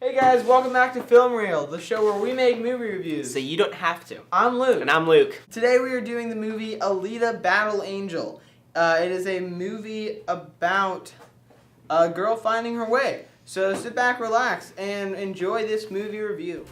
Hey guys, welcome back to Film Reel, the show where we make movie reviews. So you don't have to. I'm Luke. And I'm Luke. Today we are doing the movie Alita Battle Angel. It is a movie about a girl finding her way. So sit back, relax, and enjoy this movie review.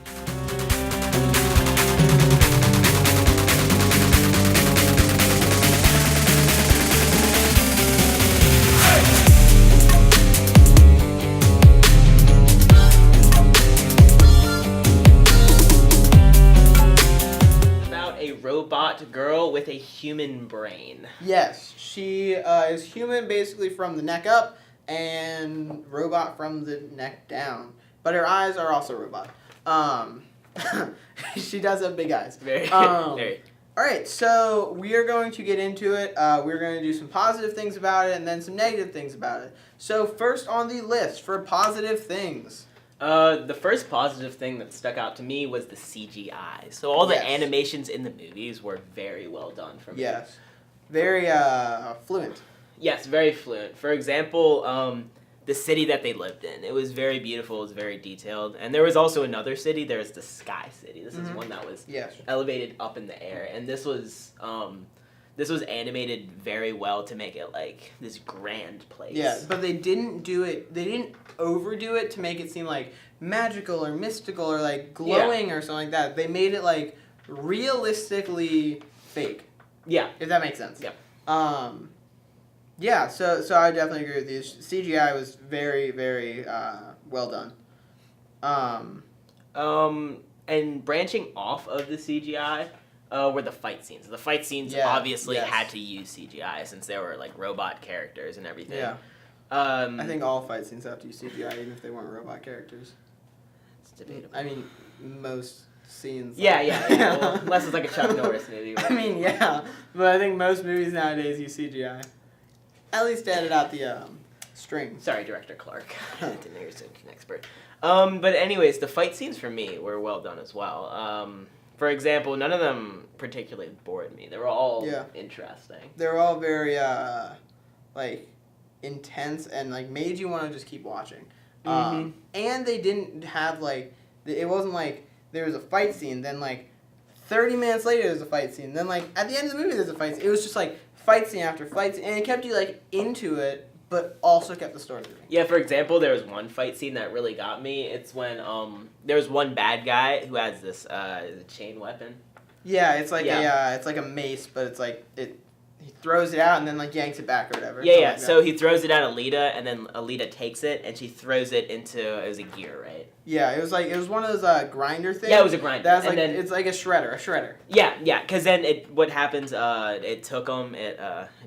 Robot girl with a human brain. Yes, she is human basically from the neck up and robot from the neck down. But her eyes are also robot. She does have big eyes. Very. Alright, so we are going to get into it. We're going to do some positive things about it and then some negative things about it. So first on the list for positive things. The first positive thing that stuck out to me was the CGI. So all the animations in the movies were very well done for me. Yes. Very fluent. Yes, very fluent. For example, the city that they lived in. It was very beautiful, it was very detailed. And there was also another city, there's the Sky City. This is one that was elevated up in the air. And this was animated very well to make it like this grand place. Yeah, but they didn't overdo it to make it seem like magical or mystical or like glowing or something like that. They made it like realistically fake. Yeah. If that makes sense. Yeah. Yeah, so I definitely agree with you. CGI was very, very well done. And branching off of the CGI, were the fight scenes. The fight scenes obviously had to use CGI since they were like robot characters and everything. Yeah. I think all fight scenes have to use CGI even if they weren't robot characters. It's debatable. I mean, most scenes. Yeah. Well, unless it's like a Chuck Norris movie. I mean, yeah. But I think most movies nowadays use CGI. At least to edit out the strings. Sorry, Director Clark. Didn't know you're such an expert. But anyways, the fight scenes for me were well done as well. For example, none of them particularly bored me. They were all interesting. They were all very, like, intense and, like, made you want to just keep watching. And they didn't have, like, it wasn't like there was a fight scene, then, like, 30 minutes later there's a fight scene. Then, like, at the end of the movie there's a fight scene. It was just, like, fight scene after fight scene. And it kept you, like, into it, but also kept the story moving. Yeah, for example, there was one fight scene that really got me. It's when there was one bad guy who has this chain weapon. Yeah, it's like a mace, but it's like he throws it out and then like yanks it back or whatever. Yeah. So he throws it at Alita, and then Alita takes it and she throws it into, it was a gear, right? Yeah, it was one of those grinder things. Yeah, it was a grinder. That's like it's like a shredder. Yeah, because then what happens? It took him, it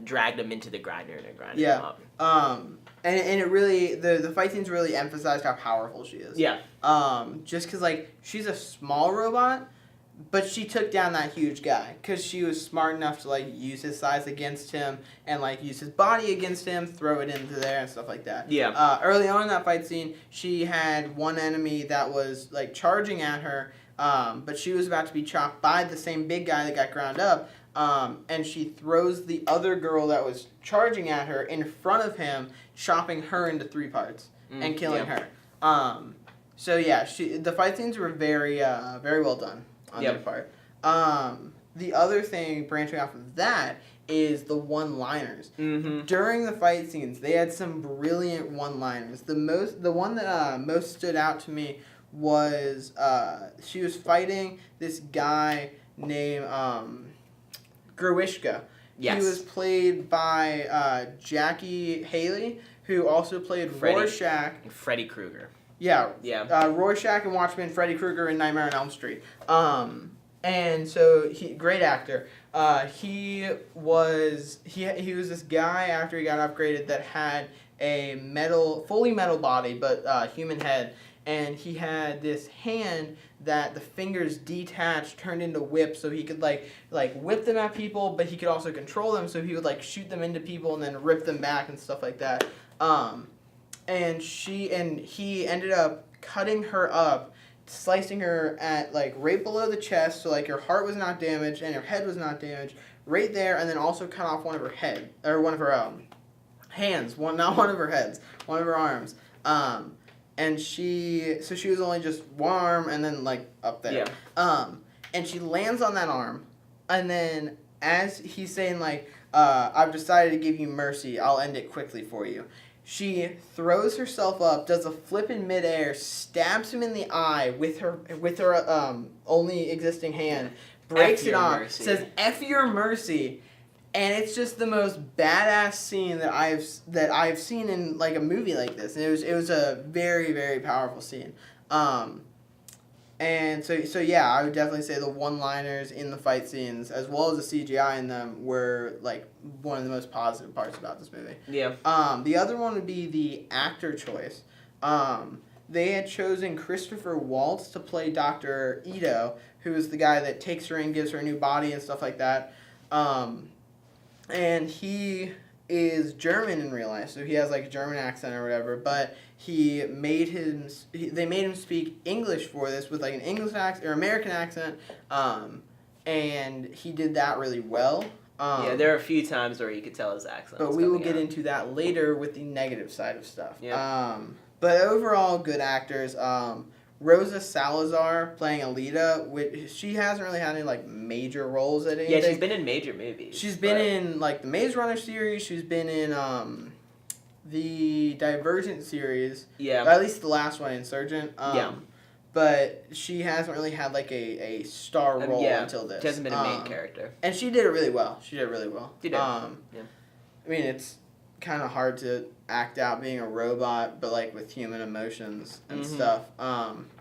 dragged him into the grinder and it grinded him up. And it really the fight scenes really emphasized how powerful she is. Yeah. Just because like she's a small robot, but she took down that huge guy because she was smart enough to like use his size against him and like use his body against him, throw it into there and stuff like that. Yeah. Early on in that fight scene, she had one enemy that was like charging at her, but she was about to be chopped by the same big guy that got ground up. And she throws the other girl that was charging at her in front of him, chopping her into 3 parts and killing her. So yeah, the fight scenes were very well done on their part. The other thing branching off of that is the one-liners. During the fight scenes, they had some brilliant one-liners. The one that most stood out to me was she was fighting this guy named Growishka. Yes. He was played by Jackie Haley, who also played Rorschach. Freddy Krueger. Yeah. Rorschach in Watchmen, Freddy Krueger in Nightmare on Elm Street. And so great actor. He was this guy after he got upgraded that had a fully metal body, but human head. And he had this hand that the fingers detached, turned into whips, so he could like whip them at people, but he could also control them, so he would like shoot them into people and then rip them back and stuff like that. And he ended up cutting her up, slicing her at like right below the chest, so like her heart was not damaged and her head was not damaged, right there, and then also cut off one of her hands, not one of her heads, one of her arms. and she was only just one arm and then like up there. Yeah. And she lands on that arm, and then as he's saying like, I've decided to give you mercy, I'll end it quickly for you. She throws herself up, does a flip in midair, stabs him in the eye with her only existing hand, breaks it off, says "F your mercy," and it's just the most badass scene that I've seen in like a movie like this. And it was a very, very powerful scene. And so yeah, I would definitely say the one-liners in the fight scenes, as well as the CGI in them, were like one of the most positive parts about this movie. Yeah. The other one would be the actor choice. They had chosen Christopher Waltz to play Dr. Ito, who is the guy that takes her in, gives her a new body and stuff like that. And he is German in real life, so he has like a German accent or whatever, but they made him speak English for this with like an English accent or American accent, and he did that really well. Yeah, there are a few times where you could tell his accent. But we will get into that later with the negative side of stuff. Yeah. But overall, good actors. Rosa Salazar playing Alita, which she hasn't really had any like major roles at anything. Yeah, she's been in major movies. She's been in like the Maze Runner series. She's been in the Divergent series. Yeah. At least the last one, Insurgent. Yeah. But she hasn't really had like a star role until this. She hasn't been a main character. And she did it really well. She did. Yeah. I mean, it's kind of hard to act out being a robot, but like with human emotions and stuff.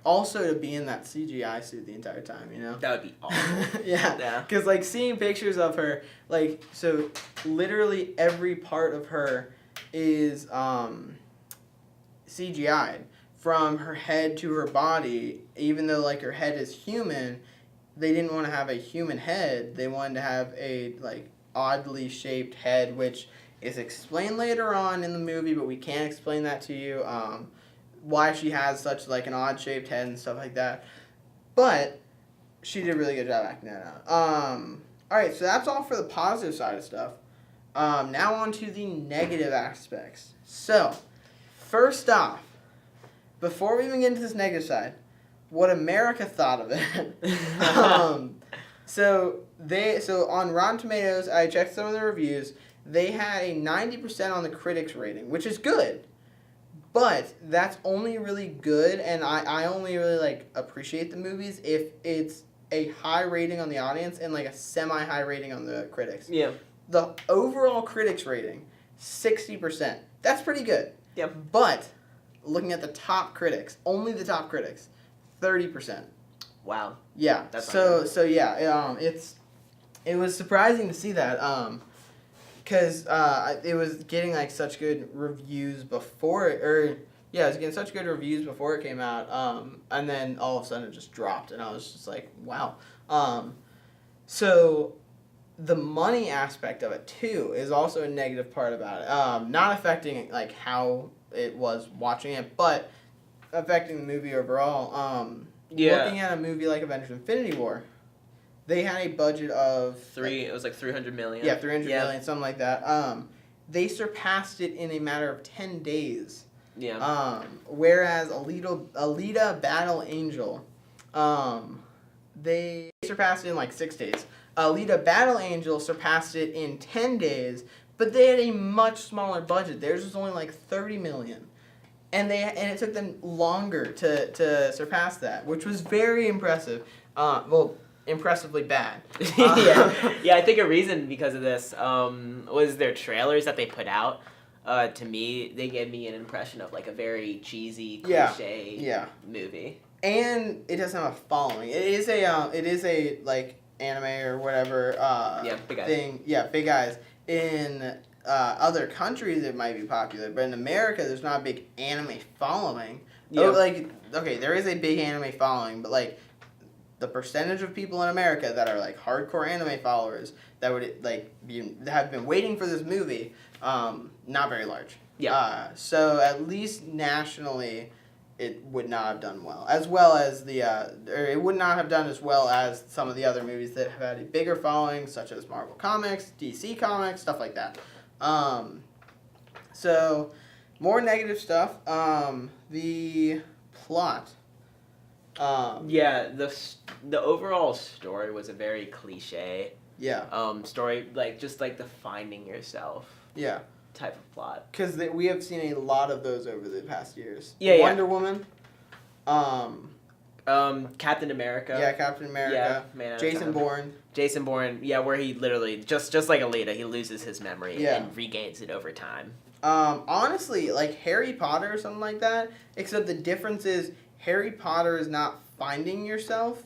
Also to be in that CGI suit the entire time, you know? That would be awful. Yeah. Because like seeing pictures of her, like, so literally every part of her is CGI'd. From her head to her body, even though like her head is human, they didn't want to have a human head. They wanted to have a like oddly shaped head, which is explained later on in the movie, but we can't explain that to you. Why she has such like an odd shaped head and stuff like that. But she did a really good job acting that out. All right, so that's all for the positive side of stuff. Now on to the negative aspects. So, first off, before we even get into this negative side, what America thought of it. So on Rotten Tomatoes, I checked some of the reviews. They had a 90% on the critics rating, which is good. But that's only really good, and I only really like appreciate the movies if it's a high rating on the audience and like a semi-high rating on the critics. Yeah. The overall critics rating, 60%. That's pretty good. Yeah. But looking at the top critics, only the top critics, 30%. Wow. Yeah. So yeah, it was surprising to see that, because it was getting like such good reviews before it, it was getting such good reviews before it came out, and then all of a sudden it just dropped, and I was just like, wow. So the money aspect of it too is also a negative part about it. Not affecting like how it was watching it, but affecting the movie overall. Looking at a movie like Avengers Infinity War, they had a budget of it was like $300 million. Yeah, $300 million, something like that. They surpassed it in a matter of 10 days. Yeah. Whereas Alita Battle Angel, they surpassed it in like 6 days. Alita Battle Angel surpassed it in 10 days, but they had a much smaller budget. Theirs was only like $30 million. And it took them longer to surpass that, which was very impressive. Impressively bad. Yeah, I think a reason because of this was their trailers that they put out. To me, they gave me an impression of like a very cheesy, cliche movie. And it doesn't have a following. It is a like anime or whatever Big Eyes. thing. Yeah, Big Eyes. In other countries, it might be popular, but in America, there's not a big anime following. Yeah. There is a big anime following, but like the percentage of people in America that are like hardcore anime followers that would like have been waiting for this movie, not very large. Yeah. So at least nationally, it would not have done well. As well as it would not have done as well as some of the other movies that have had a bigger following, such as Marvel Comics, DC Comics, stuff like that. So More negative stuff. The plot. Yeah, the overall story was a very cliche. Yeah. Story, like, just like the finding yourself. Yeah. Type of plot. Because we have seen a lot of those over the past years. Yeah, Wonder Woman. Captain America. Yeah, Captain America. Yeah, man. Jason Bourne. Jason Bourne, yeah, where he literally, just like Alita, he loses his memory and regains it over time. Honestly, like Harry Potter or something like that, except the difference is Harry Potter is not finding yourself.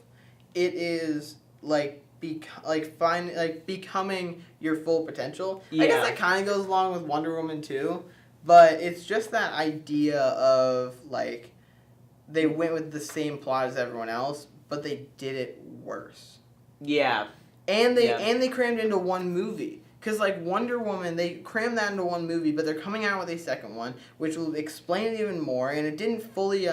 It is, like, becoming your full potential. Yeah. I guess that kind of goes along with Wonder Woman too, but it's just that idea of, like, they went with the same plot as everyone else, but they did it worse. Yeah. And they crammed into one movie. Because, like, Wonder Woman, they crammed that into one movie, but they're coming out with a second one, which will explain it even more, and it didn't fully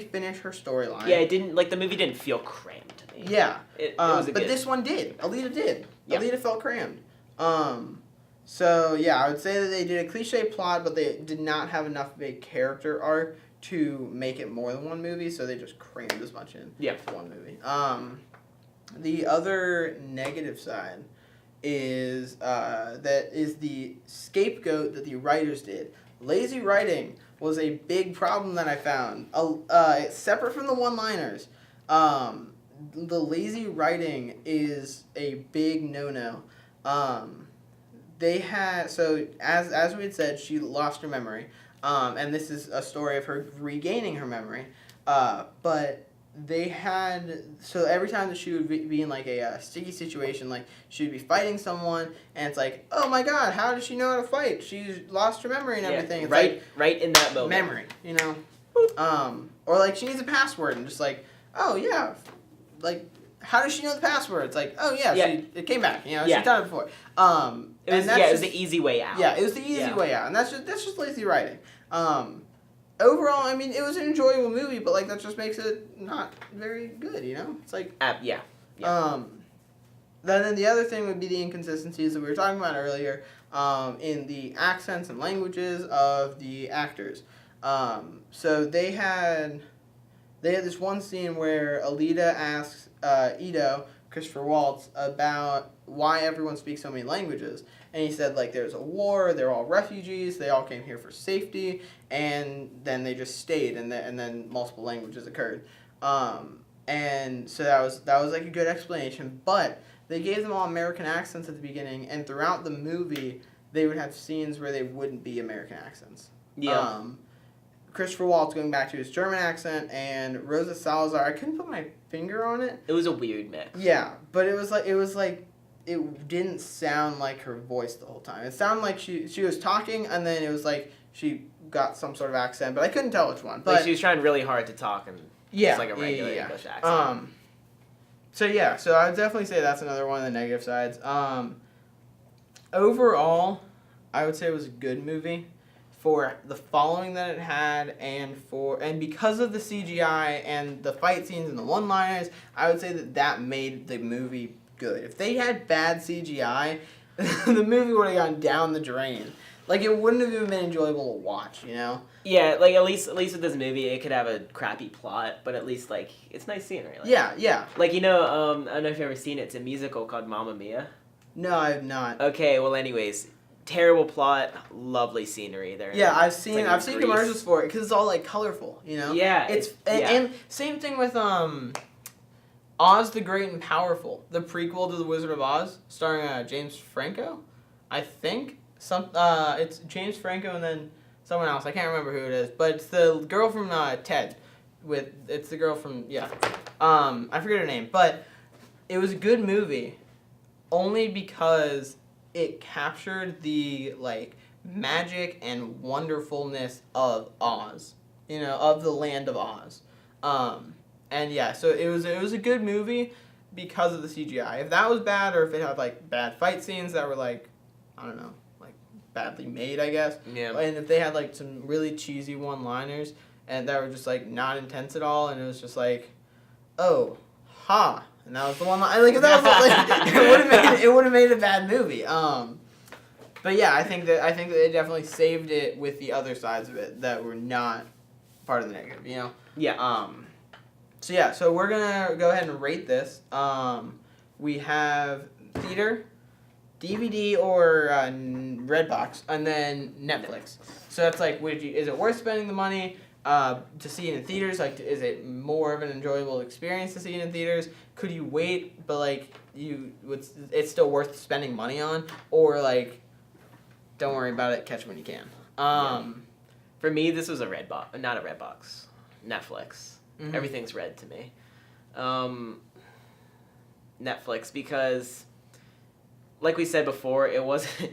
finish her storyline. Yeah, it didn't, like, the movie didn't feel crammed to me. Yeah. It was but this one did. Alita did. Yeah. Alita felt crammed. So, yeah, I would say that they did a cliche plot, but they did not have enough of a character arc to make it more than one movie, so they just crammed as much in for one movie. The other negative side is that is the scapegoat that the writers did. Lazy writing was a big problem that I found. Separate from the one-liners, the lazy writing is a big no-no. They had, so as we had said, she lost her memory, and this is a story of her regaining her memory. But they had, so every time that she would be in, like, a sticky situation, like, she would be fighting someone, and it's like, oh my god, how does she know how to fight? She's lost her memory and everything. It's right in that moment. Memory, you know? Or, like, she needs a password, and just like, oh yeah, like, how does she know the password? It's like, oh yeah, it came back, you know, she's done it before. It was the easy way out. Yeah, it was the easy way out, and that's just lazy writing. Overall, I mean, it was an enjoyable movie, but, like, that just makes it not very good, you know? It's like... Then the other thing would be the inconsistencies that we were talking about earlier in the accents and languages of the actors. So they had this one scene where Alita asks Ito, Christopher Waltz, about why everyone speaks so many languages. And he said, like, there's a war, they're all refugees, they all came here for safety, and then they just stayed, and then multiple languages occurred. And so that was like a good explanation, but they gave them all American accents at the beginning, and throughout the movie, they would have scenes where they wouldn't be American accents. Yeah. Christopher Waltz going back to his German accent, and Rosa Salazar, I couldn't put my finger on it. It was a weird mix. Yeah, but it was like it didn't sound like her voice the whole time. It sounded like she was talking, and then it was like she got some sort of accent, but I couldn't tell which one. But like she was trying really hard to talk, and just like a regular English accent. So I would definitely say that's another one of the negative sides. Overall, I would say it was a good movie for the following that it had, and because of the CGI and the fight scenes and the one-liners, I would say that made the movie good. If they had bad CGI, the movie would have gone down the drain. Like, it wouldn't have even been enjoyable to watch, you know? Yeah, like, at least with this movie, it could have a crappy plot, but at least, like, it's nice scenery. Like, yeah. Like, you know, I don't know if you've ever seen it. It's a musical called Mamma Mia. No, I have not. Okay, well, anyways, terrible plot, lovely scenery. I've seen commercials for it, because it's all, like, colorful, you know? Yeah. And same thing with, Oz the Great and Powerful, the prequel to The Wizard of Oz, starring James Franco, I think. It's James Franco and then someone else. I can't remember who it is, but it's the girl from Ted. It's the girl from I forget her name, but it was a good movie, only because it captured the, like, magic and wonderfulness of Oz, you know, of the land of Oz. And yeah, so it was a good movie because of the CGI. If that was bad, or if it had, like, bad fight scenes that were, like, I don't know, like, badly made, I guess. Yeah. And if they had, like, some really cheesy one-liners and that were just, like, not intense at all, and it was just like, oh, ha, and that was the one line. Like, that was, like, it would have made a bad movie. But yeah, I think that they definitely saved it with the other sides of it that were not part of the negative, you know? Yeah. So we're gonna go ahead and rate this. We have theater, DVD or Redbox, and then Netflix. So that's like, is it worth spending the money to see it in theaters? Like, is it more of an enjoyable experience to see it in theaters? Could you wait, but like it's still worth spending money on, or like, don't worry about it, catch it when you can. For me, this was a Redbox, not a Redbox, Netflix. Mm-hmm. Everything's red to me. Netflix, because, like we said before, it wasn't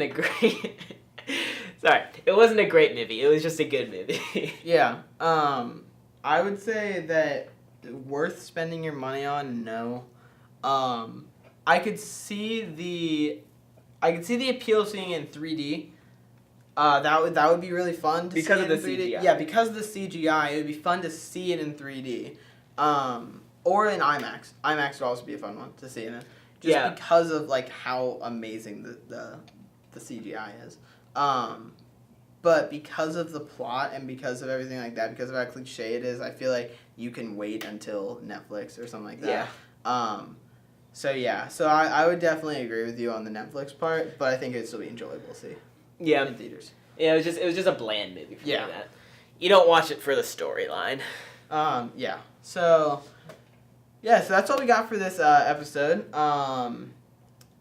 a great. Sorry, it wasn't a great movie. It was just a good movie. Yeah. I would say that worth spending your money on. No. I could see the appeal of seeing it in 3D. That would be really fun to because see of it the in 3D. CGI. Yeah, because of the CGI, it would be fun to see it in 3D. Or in IMAX. IMAX would also be a fun one to see it in. Just because of like how amazing the CGI is. But because of the plot and because of everything like that, because of how cliche it is, I feel like you can wait until Netflix or something like that. Yeah. So I would definitely agree with you on the Netflix part, but I think it'd still be enjoyable to see. Yeah. In theaters. Yeah, it was just a bland movie for me. That. You don't watch it for the storyline. Yeah. So that's all we got for this episode.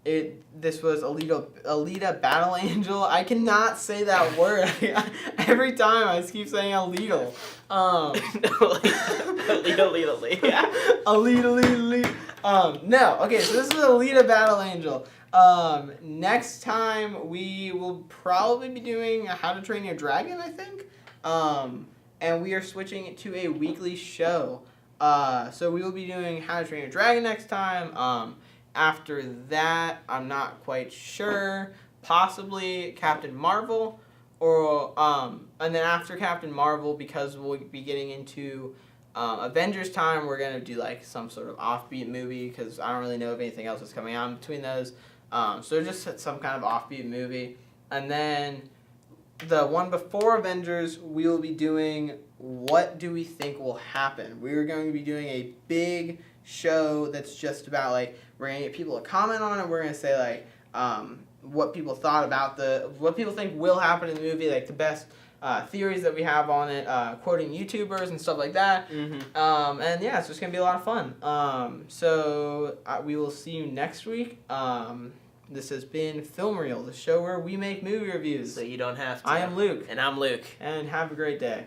This was Alita Battle Angel. I cannot say that word. Every time I just keep saying Alita. Alita. No. Okay, so this is Alita Battle Angel. Next time we will probably be doing How to Train Your Dragon, I think. And we are switching it to a weekly show. So we will be doing How to Train Your Dragon next time. After that, I'm not quite sure. Possibly Captain Marvel, or and then after Captain Marvel, because we'll be getting into Avengers time, we're gonna do like some sort of offbeat movie because I don't really know if anything else is coming out in between those. So just some kind of offbeat movie, and then the one before Avengers, we will be doing what do we think will happen. We are going to be doing a big show that's just about like, we're going to get people to comment on it. We're going to say like what people thought about what people think will happen in the movie, like the best theories that we have on it, quoting YouTubers and stuff like that. Mm-hmm. And yeah, it's just going to be a lot of fun. So we will see you next week. This has been Film Reel, the show where we make movie reviews. So you don't have to. I am Luke. And I'm Luke. And have a great day.